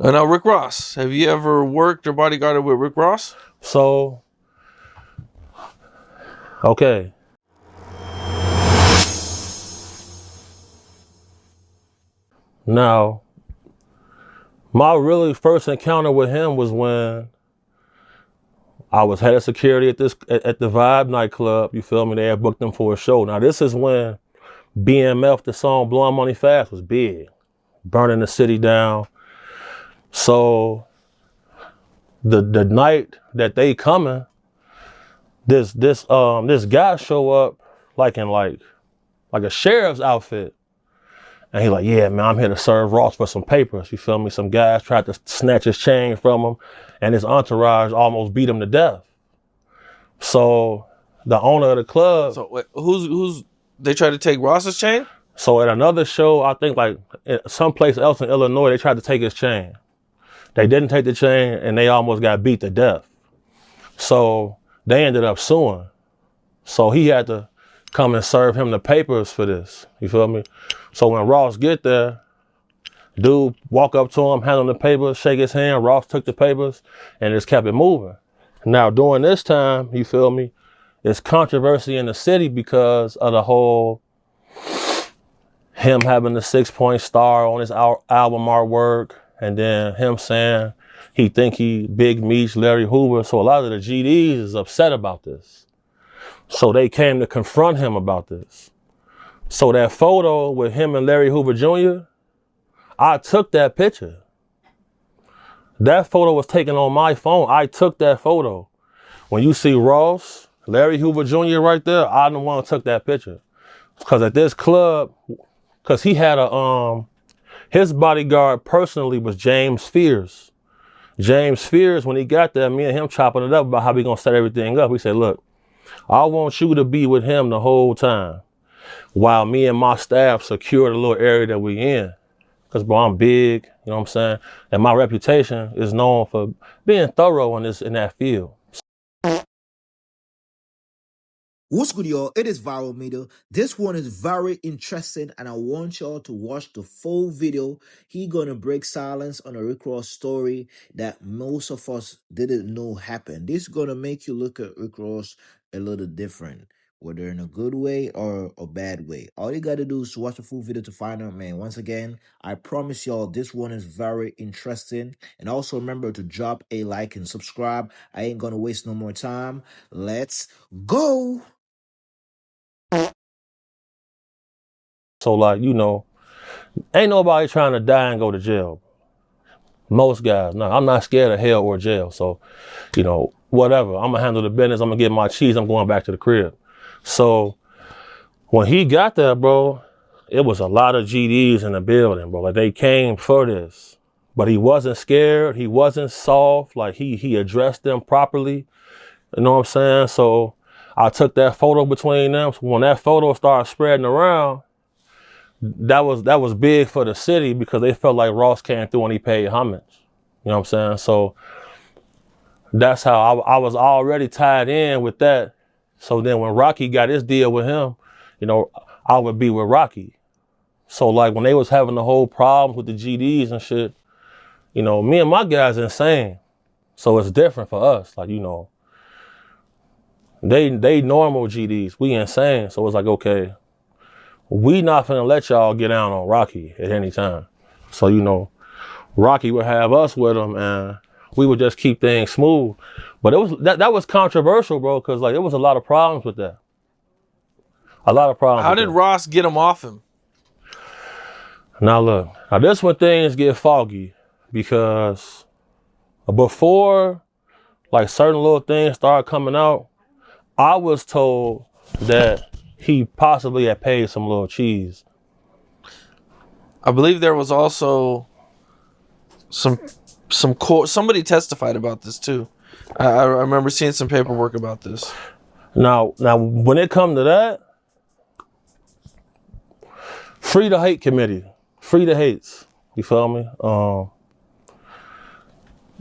Now, Rick Ross. Have you ever worked or bodyguarded with Rick Ross? So, okay. Now, my really first encounter with him was when I was head of security at the Vibe nightclub. You feel me? They had booked him for a show. Now, this is when BMF, the song Blowing Money Fast, was big, burning the city down. So the night that they coming, this guy show up like in like a sheriff's outfit. And he's like, yeah, man, I'm here to serve Ross for some papers. You feel me? Some guys tried to snatch his chain from him, and his entourage almost beat him to death. So the owner of the club. So wait, who's they tried to take Ross's chain? So at another show, I think like someplace else in Illinois, they tried to take his chain. They didn't take the chain, and they almost got beat to death. So they ended up suing. So he had to come and serve him the papers for this. You feel me? So when Ross get there, dude walk up to him, hand him the papers, shake his hand. Ross took the papers and just kept it moving. Now during this time, you feel me, it's controversy in the city because of the whole him having the 6-point star on his album artwork, and then him saying he think he Big Meech, Larry Hoover. So a lot of the GDs is upset about this. So they came to confront him about this. So that photo with him and Larry Hoover Jr., I took that picture. That photo was taken on my phone. I took that photo. When you see Ross, Larry Hoover Jr. right there, I'm the one who took that picture. Because at this club, because he had his bodyguard personally was James Fears. James Fears, when he got there, me and him chopping it up about how we gonna set everything up. We said, look, I want you to be with him the whole time while me and my staff secure the little area that we in. Because, bro, I'm big, you know what I'm saying? And my reputation is known for being thorough in that field. What's good, y'all? It is Viral Media. This one is very interesting, and I want y'all to watch the full video. He gonna break silence on a Rick Ross story that most of us didn't know happened. This is gonna make you look at Rick Ross a little different, whether in a good way or a bad way. All you gotta do is watch the full video to find out, man. Once again, I promise y'all this one is very interesting. And also remember to drop a like and subscribe. I ain't gonna waste no more time. Let's go. So, like, you know, ain't nobody trying to die and go to jail. Most guys, no, I'm not scared of hell or jail. So, you know, whatever. I'm going to handle the business. I'm going to get my cheese. I'm going back to the crib. So when he got there, bro, it was a lot of GDs in the building, bro. Like, they came for this. But he wasn't scared. He wasn't soft. Like, he addressed them properly. You know what I'm saying? So I took that photo between them. So when that photo started spreading around, that was big for the city because they felt like Ross came through and he paid homage. You know what I'm saying? So that's how I was already tied in with that. So then when Rocky got his deal with him, you know, I would be with Rocky. So like when they was having the whole problems with the GDs and shit, you know, me and my guys insane. So it's different for us. Like, you know, they normal GDs, we insane. So it's like, okay, we not finna let y'all get down on Rocky at any time. So, you know, Rocky would have us with him and we would just keep things smooth. But it was that was controversial, bro, because like there was a lot of problems with that. A lot of problems. How did Ross get him off him? Now look, now this when things get foggy because before like certain little things started coming out, I was told that he possibly had paid some little cheese. I believe there was also some court. Somebody testified about this too. I remember seeing some paperwork about this. Now when it come to that, free the hate committee, free the hates. You feel me?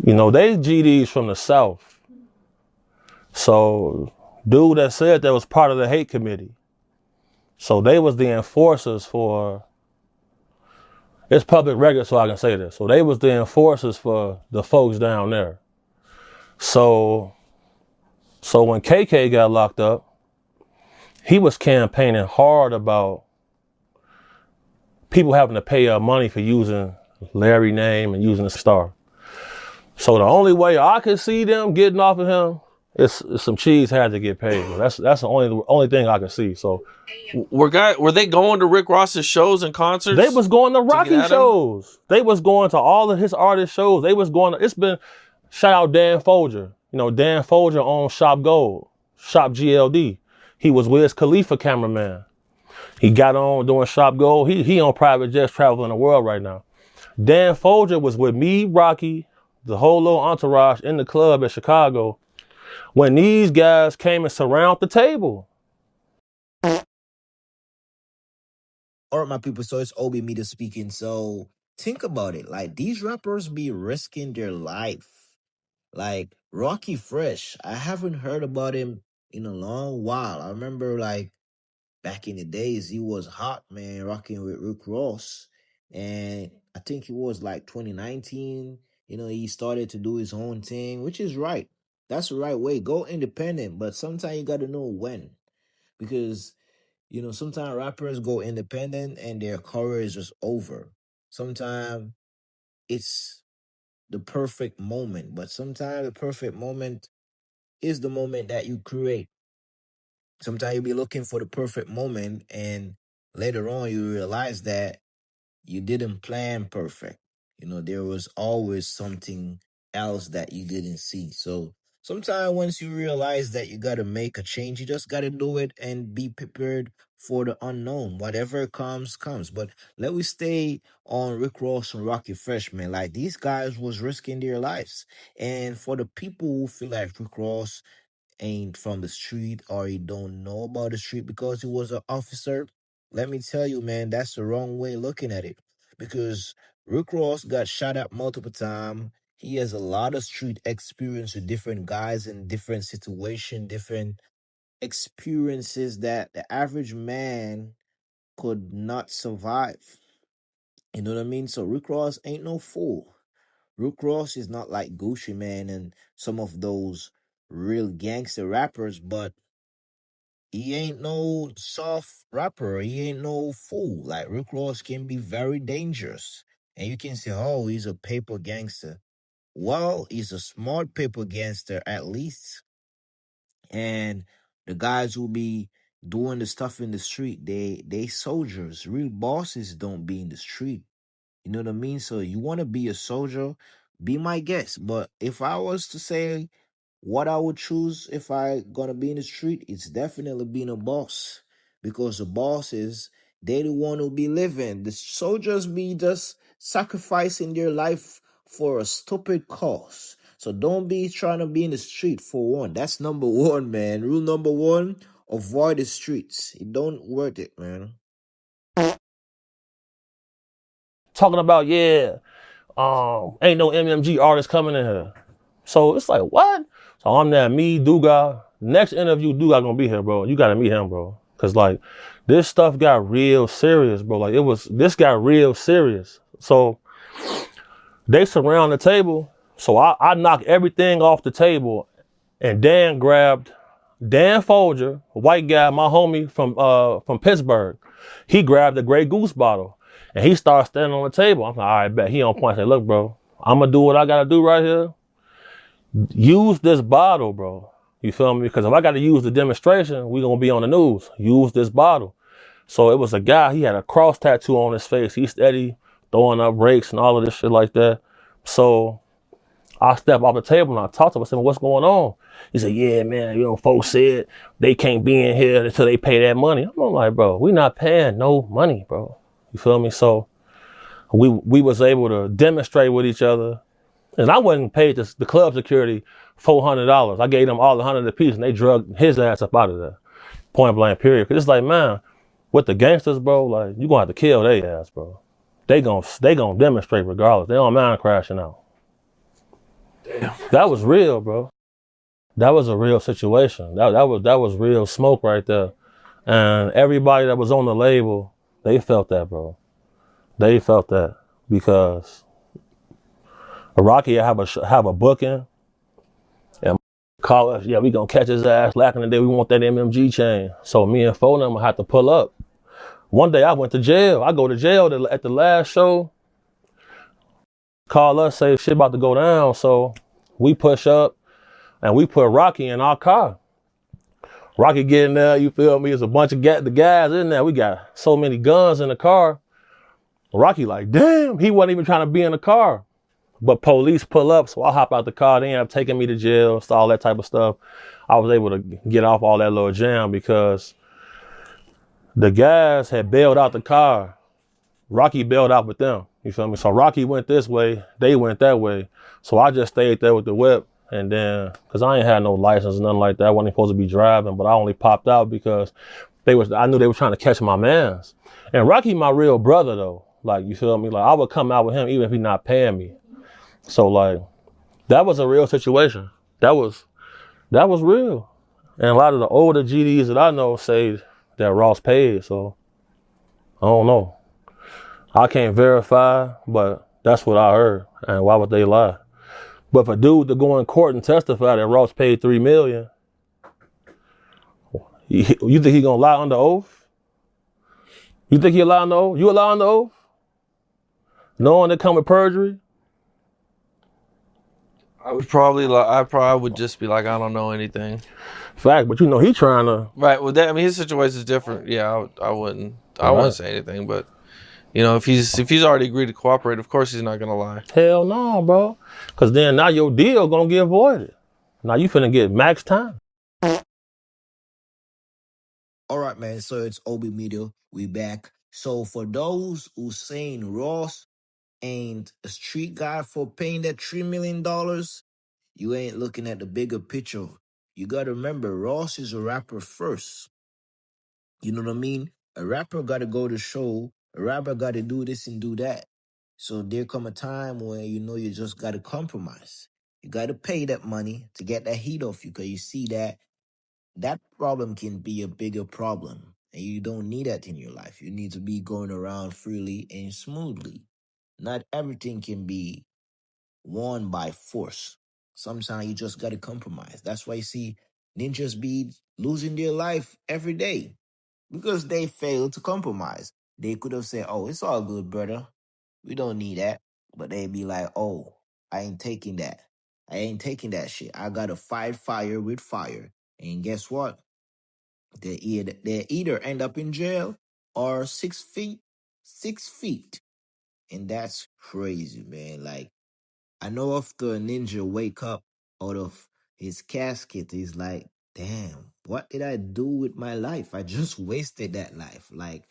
You know, they GDs from the South. So dude that said that was part of the hate committee. So they was the enforcers for It's public record, so I can say this. So they was the enforcers for the folks down there. So when KK got locked up, he was campaigning hard about people having to pay money for using Larry name and using the star. So the only way I could see them getting off of him is some cheese had to get paid. That's the only thing I could see. So were they going to Rick Ross's shows and concerts? they was going to Rocky shows. They was going to all of his artist shows. They was going to, it's been, shout out Dan Folger. You know, Dan Folger owns Shop Gold, Shop GLD. He was Wiz Khalifa cameraman. He got on doing Shop Gold. He on private jets traveling the world right now. Dan Folger was with me, Rocky, the whole little entourage in the club at Chicago when these guys came and surround the table. All right, my people, so it's Obi Meter speaking. So think about it. Like, these rappers be risking their life. Like, Rocky Fresh, I haven't heard about him in a long while. I remember, like, back in the days, he was hot, man, rocking with Rick Ross. And I think it was like 2019, he started to do his own thing, which is right. That's the right way. Go independent, but sometimes you got to know when. Because, sometimes rappers go independent and their career is just over. Sometimes it's the perfect moment, but sometimes the perfect moment is the moment that you create. Sometimes you be looking for the perfect moment, and later on you realize that you didn't plan perfect. There was always something else that you didn't see. So sometimes once you realize that you got to make a change, you just got to do it and be prepared for the unknown. Whatever comes, comes. But let me stay on Rick Ross and Rocky Freshman. Like, these guys was risking their lives. And for the people who feel like Rick Ross ain't from the street or he don't know about the street because he was an officer, let me tell you, man, that's the wrong way looking at it. Because Rick Ross got shot at multiple times. He has a lot of street experience with different guys in different situations, different experiences that the average man could not survive. You know what I mean? So Rick Ross ain't no fool. Rick Ross is not like Gucci Man and some of those real gangster rappers, but he ain't no soft rapper. He ain't no fool. Like, Rick Ross can be very dangerous. And you can say, oh, he's a paper gangster. Well, he's a smart paper gangster at least. And the guys who be doing the stuff in the street, they soldiers. Real bosses don't be in the street. You know what I mean? So you want to be a soldier, be my guest. But if I was to say what I would choose if I gonna be in the street, it's definitely being a boss. Because the bosses, they the one who be living. The soldiers be just sacrificing their life for a stupid cause. So don't be trying to be in the street for one. That's number one, man. Rule number one, avoid the streets. It don't worth it, man. Talking about, ain't no MMG artist coming in here. So it's like, what? So I'm there, me, Duga. Next interview, Duga gonna be here, bro. You gotta meet him, bro. Cause like, this stuff got real serious, bro. Like, this got real serious. So they surround the table. So I knocked everything off the table, and Dan grabbed Dan Folger, a white guy, my homie from Pittsburgh. He grabbed the Grey Goose bottle and he started standing on the table. I'm like, all right, bet. He on point. I say, look, bro, I'm gonna do what I gotta do right here. Use this bottle, bro. You feel me? Because if I gotta use the demonstration, we gonna be on the news. Use this bottle. So it was a guy, he had a cross tattoo on his face. He's steady throwing up rakes and all of this shit like that. So I stepped off the table and I talked to him. I said, well, what's going on? He said, yeah, man, folks said they can't be in here until they pay that money. I'm like, bro, we not paying no money, bro. You feel me? So we was able to demonstrate with each other. And I wasn't paid the club security $400. I gave them all 100 apiece and they drug his ass up out of there. Point blank, period. Cause it's like, man, with the gangsters, bro, like, you gonna have to kill their ass, bro. They gonna demonstrate regardless. They don't mind crashing out. Damn. That was real, bro. That was a real situation. That was real smoke right there. And everybody that was on the label, they felt that, bro. They felt that. because Rocky have a booking and call us, yeah, we gonna catch his ass lacking today. We want that MMG chain. So me and phone number had to pull up. One day I went to jail. I go to jail at the last show. Call us, say shit about to go down. So we push up and we put Rocky in our car. Rocky getting there, you feel me? There's a bunch of the guys in there. We got so many guns in the car. Rocky like, damn, he wasn't even trying to be in the car. But police pull up, so I hop out the car. They end up taking me to jail, all that type of stuff. I was able to get off all that little jam because the guys had bailed out the car. Rocky bailed out with them. You feel me? So Rocky went this way, they went that way. So I just stayed there with the whip. And then, cause I ain't had no license, nothing like that. I wasn't supposed to be driving, but I only popped out because I knew they were trying to catch my mans. And Rocky, my real brother though. Like, you feel me? Like I would come out with him even if he's not paying me. So like, that was a real situation. That was real. And a lot of the older GDs that I know say that Ross paid. So I don't know. I can't verify, but that's what I heard. And why would they lie? But for a dude to go in court and testify that Ross paid $3 million, you think he gonna lie under oath? You think he'll lie under oath? You lie under oath? Knowing that come with perjury? I probably would just be like, I don't know anything. Fact, but you know he trying to. Right. Well, his situation is different. Yeah, I wouldn't say anything, but. You know, if he's already agreed to cooperate, of course he's not gonna lie. Hell no, bro. Cause then now your deal gonna get voided. Now you finna get max time. All right, man. So it's Obi Media. We back. So for those who saying Ross ain't a street guy for paying that $3 million, you ain't looking at the bigger picture. You gotta remember, Ross is a rapper first. You know what I mean? A rapper gotta go to show. A rapper gotta do this and do that. So there come a time where you just gotta compromise. You gotta pay that money to get that heat off you, because you see that problem can be a bigger problem. And you don't need that in your life. You need to be going around freely and smoothly. Not everything can be won by force. Sometimes you just gotta compromise. That's why you see ninjas be losing their life every day, because they failed to compromise. They could have said, "Oh, it's all good, brother. We don't need that." But they'd be like, "Oh, I ain't taking that. I ain't taking that shit. I gotta fight fire with fire." And guess what? They either end up in jail or 6 feet, 6 feet. And that's crazy, man. Like, I know after a ninja wake up out of his casket, he's like, damn, what did I do with my life? I just wasted that life. Like,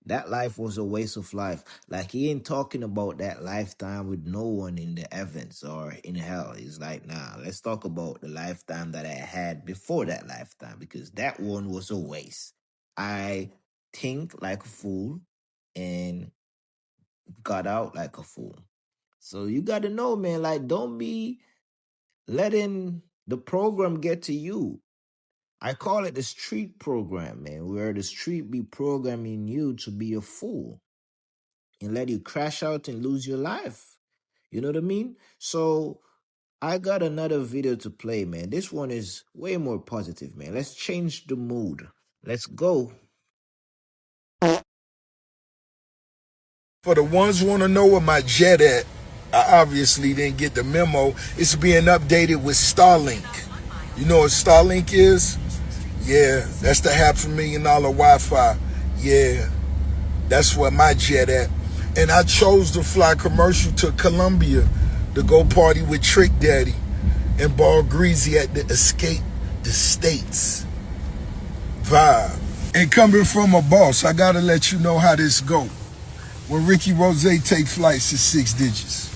that life was a waste of life. Like, he ain't talking about that lifetime with no one in the heavens or in hell. He's like, nah, let's talk about the lifetime that I had before that lifetime, because that one was a waste. I think like a fool and got out like a fool. So you got to know, man, like, don't be letting the program get to you. I call it the street program, man, where the street be programming you to be a fool and let you crash out and lose your life. You know what I mean? So I got another video to play, man. This one is way more positive, man. Let's change the mood. Let's go. For the ones who want to know where my jet at, I obviously didn't get the memo. It's being updated with Starlink. You know what Starlink is? Yeah, that's the $500,000 Wi-Fi. Yeah, that's where my jet at. And I chose to fly commercial to Colombia to go party with Trick Daddy and Ball Greasy at the Escape the States vibe. And coming from a boss, I gotta let you know how this go. When Ricky Rose take flights, it's 6 digits.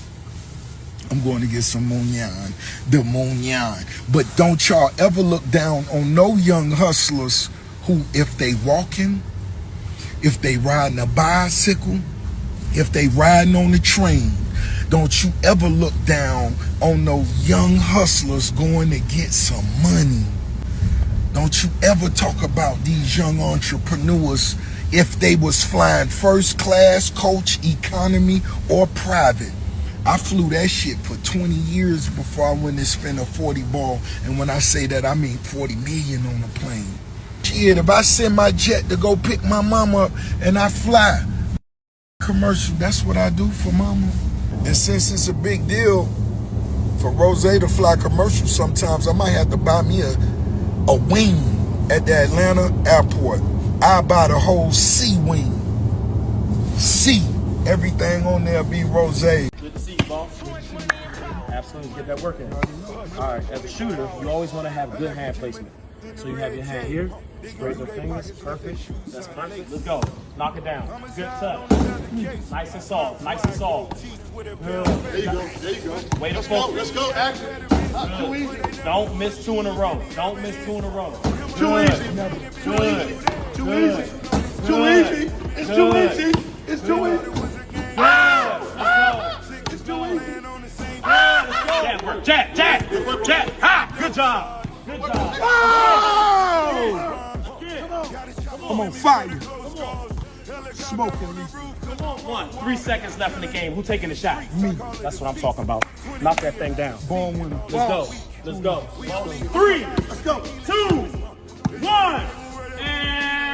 I'm going to get some Mounion, the Mounion. But don't y'all ever look down on no young hustlers who, if they walking, if they riding a bicycle, if they riding on the train, don't you ever look down on no young hustlers going to get some money. Don't you ever talk about these young entrepreneurs if they was flying first class, coach, economy, or private. I flew that shit for 20 years before I went and spent a 40 ball. And when I say that, I mean 40 million on a plane. Shit, if I send my jet to go pick my mama up and I fly commercial, that's what I do for mama. And since it's a big deal for Rose to fly commercial, sometimes I might have to buy me a wing at the Atlanta airport. I buy the whole C wing. C. Everything on there be Rose. Good to see you, boss. Absolutely, get that work in. All right, as a shooter, you always want to have good hand placement. So you have your hand here, spread your fingers, perfect. That's perfect. Let's go. Knock it down. Good touch. Nice and soft. Nice and soft. Good. There you go. There you go. Way to focus. Let's go. Action. Not too easy. Don't miss 2 in a row. Don't miss 2 in a row. Too Good. easy. Too Good. easy. Too Good. easy. Too easy. It's too easy. It's too easy. It's too easy. Jab work. Jab. Jab. Jab. Ha! Good job. Good job. Oh! I'm on fire. Smoking me. Come on. 3 seconds left in the game. Who taking the shot? Me. That's what I'm talking about. Knock that thing down. Born winner. Let's go. Let's go. 3, Let's go. 2, 1. And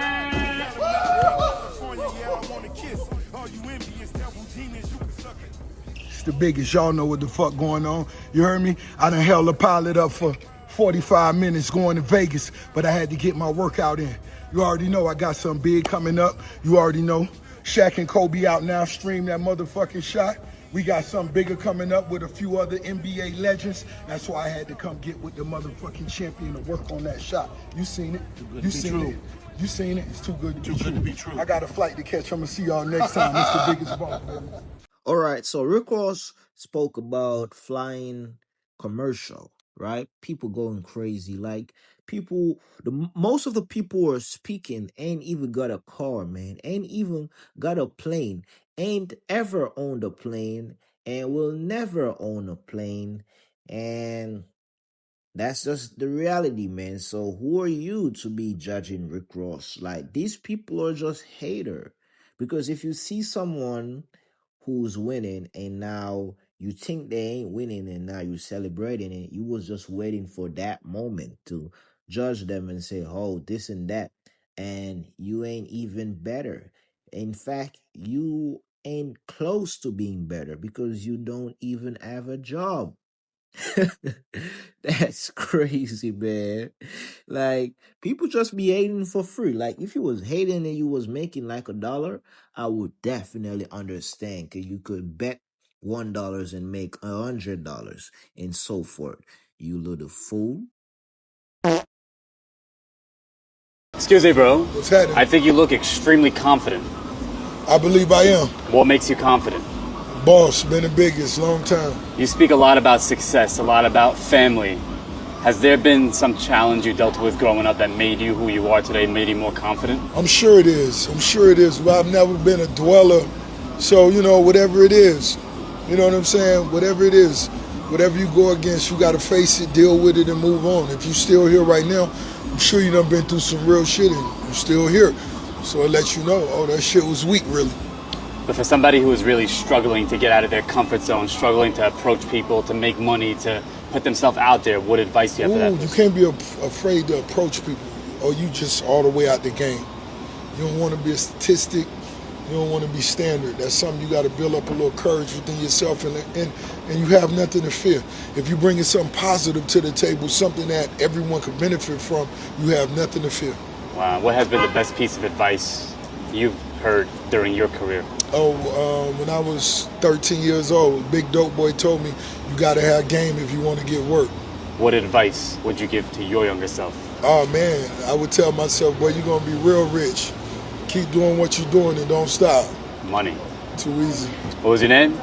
It's the biggest. Y'all know what the fuck going on. You heard me? I done held a pilot up for 45 minutes going to Vegas, but I had to get my workout in. You already know I got something big coming up. You already know. Shaq and Kobe out now. Stream that motherfucking shot. We got something bigger coming up with a few other NBA legends. That's why I had to come get with the motherfucking champion to work on that shot. You seen it. You seen it. You seen it. It's too good to be true. I got a flight to catch. I'm going to see y'all next time. It's the biggest ball. All right, so Rick Ross spoke about flying commercial, right? People going crazy. Like people, most of the people who are speaking ain't even got a car, man. Ain't even got a plane. Ain't ever owned a plane and will never own a plane. And that's just the reality, man. So who are you to be judging Rick Ross? Like these people are just hater. Because if you see someone who's winning and now you think they ain't winning and now you're celebrating it, you was just waiting for that moment to judge them and say, oh, this and that. And you ain't even better. In fact, you ain't close to being better because you don't even have a job. That's crazy, man. Like people just be hating for free. Like if you was hating and you was making like $1, I would definitely understand. Cause you could bet $1 and make $100 and so forth. You little fool. Excuse me, bro. What's happening? I think you look extremely confident. I believe I am. What makes you confident? Boss, been the biggest, long time. You speak a lot about success, a lot about family. Has there been some challenge you dealt with growing up that made you who you are today, made you more confident? I'm sure it is. But I've never been a dweller. So, whatever it is, you know what I'm saying? Whatever it is, whatever you go against, you got to face it, deal with it, and move on. If you're still here right now, I'm sure you done been through some real shit and you're still here. So it lets you know, oh, that shit was weak, really. But for somebody who is really struggling to get out of their comfort zone, struggling to approach people, to make money, to put themselves out there, what advice do you have for that You person? can't be afraid to approach people, or you just all the way out the game. You don't want to be a statistic. You don't want to be standard. That's something you got to build up a little courage within yourself, and you have nothing to fear. If you're bringing something positive to the table, something that everyone could benefit from, you have nothing to fear. Wow, what has been the best piece of advice you've heard during your career? When I was 13 years old, Big Dope Boy told me, you got to have game if you want to get work. What advice would you give to your younger self? Oh, man, I would tell myself, boy, you're going to be real rich. Keep doing what you're doing and don't stop. Money. Too easy. What was your name?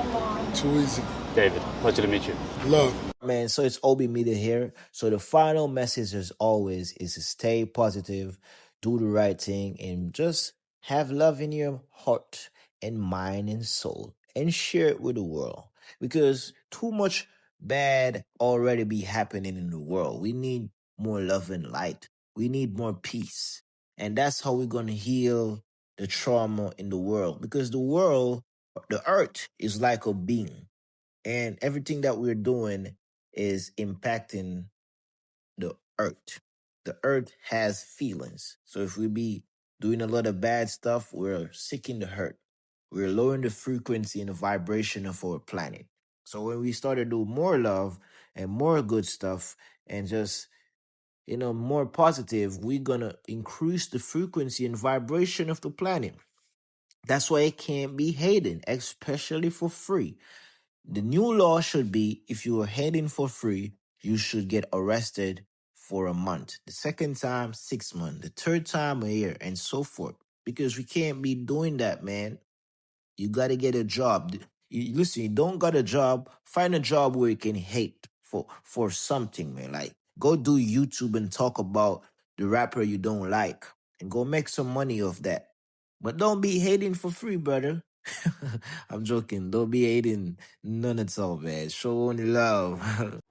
Too easy. David. Pleasure to meet you. Love. Man, so it's Obi Media here. So the final message, as always, is to stay positive, do the right thing, and just have love in your heart and mind and soul, and share it with the world. Because too much bad already be happening in the world. We need more love and light. We need more peace. And that's how we're going to heal the trauma in the world, because the world, the earth is like a being, and everything that we're doing is impacting the earth. The earth has feelings. So if we be doing a lot of bad stuff, we're seeking the hurt. We're lowering the frequency and the vibration of our planet. So when we start to do more love and more good stuff and just, more positive, we're gonna increase the frequency and vibration of the planet. That's why it can't be hated, especially for free. The new law should be if you are heading for free, you should get arrested for a month. The second time, 6 months. The third time, a year, and so forth. Because we can't be doing that, man. You got to get a job. Listen, you don't got a job, find a job where you can hate for something, man. Like, go do YouTube and talk about the rapper you don't like and go make some money off that. But don't be hating for free, brother. I'm joking. Don't be hating none at all, man. Show only love.